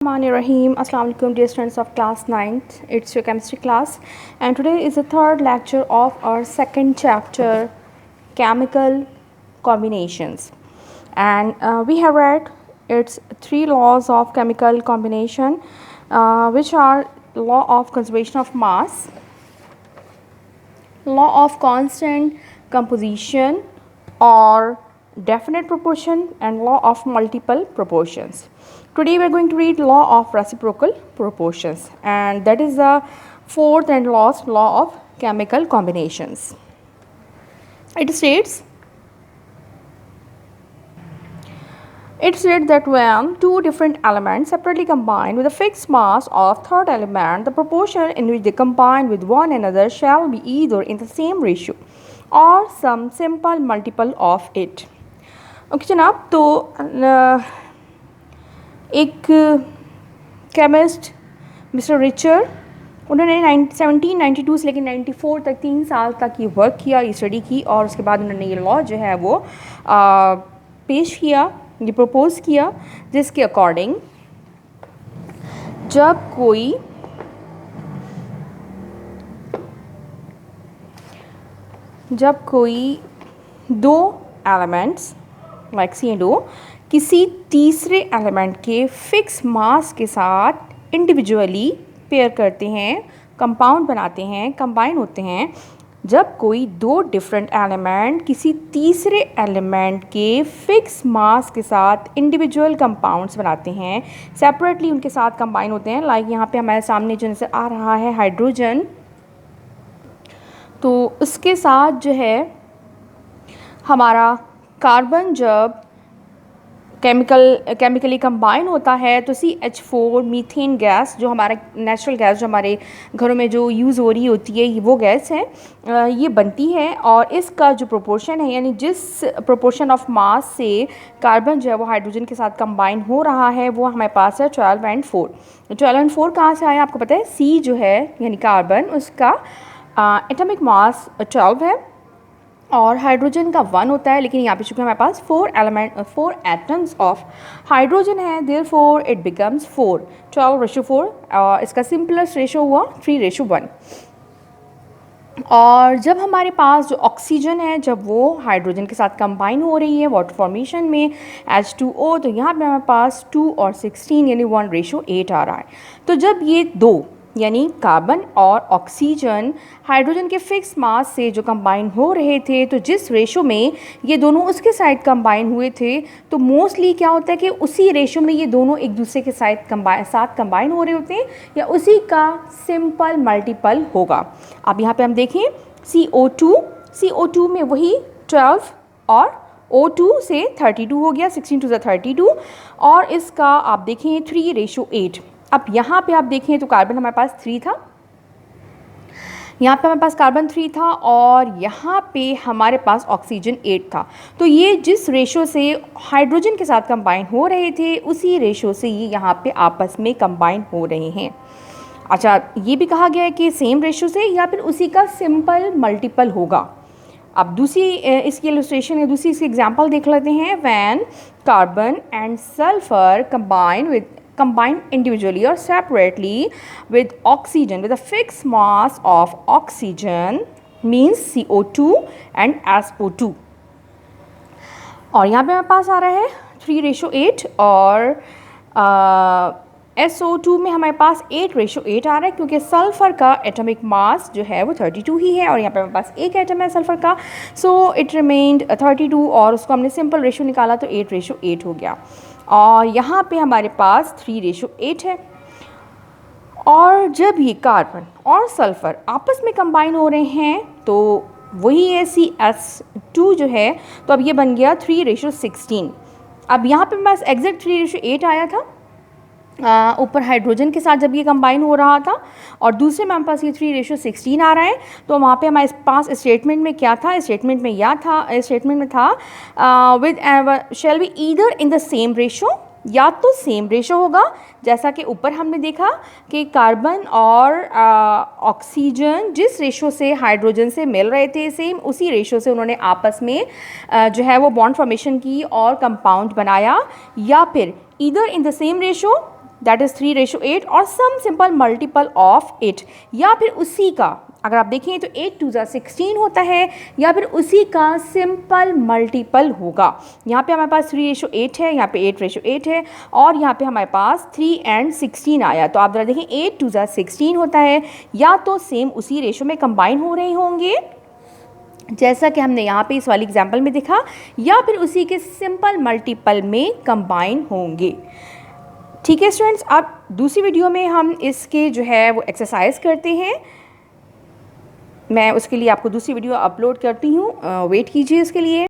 Rahim. Assalamu alaikum dear students of class 9th. It's your chemistry class and today is the third lecture of our second chapter, chemical combinations. And we have read its three laws of chemical combination, which are law of conservation of mass, law of constant composition or definite proportion, and law of multiple proportions. Today we are going to read law of reciprocal proportions, and that is the fourth and last law of chemical combinations. It states that when two different elements separately combine with a fixed mass of third element, the proportion in which they combine with one another shall be either in the same ratio or some simple multiple of it. Okay जनाब, तो एक chemist mister Richard, उन्होंने 1792 से लेकर 94 तक 3 साल तक ये वर्क किया, ये स्टडी की, और उसके बाद उन्होंने ये लॉ जो है वो पेश किया, ये प्रपोज किया, जिसके अकॉर्डिंग जब कोई दो एलिमेंट्स लाइक सी एंड ओ किसी तीसरे एलिमेंट के फिक्स मास के साथ इंडिविजुअली पेयर करते हैं, कंपाउंड बनाते हैं, कंबाइन होते हैं, जब कोई दो डिफरेंट एलिमेंट किसी तीसरे एलिमेंट के फिक्स मास के साथ इंडिविजुअल कंपाउंड्स बनाते हैं, सेपरेटली उनके साथ कंबाइन होते हैं, लाइक यहाँ पे हमारे सामने जो नज़र आ रहा है हाइड्रोजन, तो उसके साथ जो है हमारा कार्बन जब केमिकली कंबाइन होता है तो CH4 मीथेन गैस, जो हमारा नेचुरल गैस जो हमारे घरों में जो यूज़ हो रही होती है, वो गैस है, ये बनती है, और इसका जो प्रोपोर्शन है, यानी जिस प्रोपोर्शन ऑफ मास से कार्बन जो है वो हाइड्रोजन के साथ कंबाइन हो रहा है, वो हमारे पास है 12 and 4। 12 and 4 कहाँ से आया आपको पता है? C जो है यानी कार्बन, उसका एटॉमिक मास 12 है और हाइड्रोजन का 1 होता है, लेकिन यहाँ पे चूँकि हमारे पास 4 एटम्स ऑफ हाइड्रोजन है, देयरफॉर इट बिकम्स 4, 12:4, और इसका सिंपलेस्ट रेशो हुआ 3:1। और जब हमारे पास जो ऑक्सीजन है, जब वो हाइड्रोजन के साथ कंबाइन हो रही है वाटर फॉर्मेशन में H2O, तो यहाँ पे हमारे पास 2 और 16 यानी 1:8 आ रहा है। तो जब ये दो यानी कार्बन और ऑक्सीजन हाइड्रोजन के फिक्स मास से जो कंबाइन हो रहे थे, तो जिस रेशो में ये दोनों उसके साथ कंबाइन हुए थे, तो मोस्टली क्या होता है कि उसी रेशो में ये दोनों एक दूसरे के साथ कंबाइन हो रहे होते हैं, या उसी का सिंपल मल्टीपल होगा। अब यहाँ पे हम देखें CO2 में वही 12 और O2 से 32 हो गया, 16 to the 32, और इसका आप देखें 3:8। अब यहाँ पे आप देखें तो कार्बन हमारे पास 3 था, यहाँ पे हमारे पास कार्बन 3 था, और यहाँ पे हमारे पास ऑक्सीजन 8 था। तो ये जिस रेशो से हाइड्रोजन के साथ कंबाइन हो रहे थे, उसी रेशो से ये यहाँ पे आपस में कंबाइन हो रहे हैं। अच्छा, ये भी कहा गया है कि सेम रेशो से या फिर उसी का सिंपल मल्टीपल होगा। अब दूसरी इसकी इलस्ट्रेशन या दूसरी इसकी एग्जांपल देख लेते हैं। When carbon and sulphur combine individually or separately with oxygen with a fixed mass of oxygen means CO2 and SO2, और यहाँ पे हमारे पास आ रहा है 3:8, और SO2 में हमारे पास 8:8 आ रहा है, क्योंकि सल्फ़र का एटॉमिक मास जो है वो 32 ही है, और यहाँ पे हमारे पास एक एटम है सल्फ़र का, सो इट रिमेन्ड 32, और उसको हमने सिंपल रेशो निकाला तो 8:8 हो गया, और यहाँ पे हमारे पास 3:8 है। और जब ये कार्बन और सल्फ़र आपस में कंबाइन हो रहे हैं, तो वही है CS2 जो है, तो अब ये बन गया 3:16। अब यहाँ पे हमारे पास एग्जैक्ट 3:8 आया था ऊपर हाइड्रोजन के साथ जब ये कंबाइन हो रहा था, और दूसरे में हमारे पास ये 3:16 आ रहा है। तो वहाँ पे हमारे पास स्टेटमेंट में क्या था? स्टेटमेंट में था with shall be either in the same ratio, या तो सेम रेशो होगा, जैसा कि ऊपर हमने देखा कि कार्बन और ऑक्सीजन जिस रेशो से हाइड्रोजन से मिल रहे थे, सेम उसी रेशो से उन्होंने आपस में जो है वो बॉन्ड फॉर्मेशन की और कंपाउंड बनाया, या फिर either in the same ratio that is 3:8 और some simple multiple of it, या फिर उसी का, अगर आप देखें तो 8 2 16 होता है, या फिर उसी का सिंपल मल्टीपल होगा। यहाँ पे हमारे पास 3:8 है, यहाँ पे 8:8 है, और यहाँ पे हमारे पास 3 and 16 आया। तो आप ज़रा देखें 8 2 16 होता है, या तो सेम उसी रेशो में कंबाइन हो रहे होंगे जैसा कि हमने यहाँ पे इस वाली एग्जाम्पल में देखा, या फिर उसी के सिंपल मल्टीपल में कंबाइन होंगे। ठीक है स्टूडेंट्स, अब दूसरी वीडियो में हम इसके जो है वो एक्सरसाइज करते हैं। मैं उसके लिए आपको दूसरी वीडियो अपलोड करती हूँ, वेट कीजिए इसके लिए।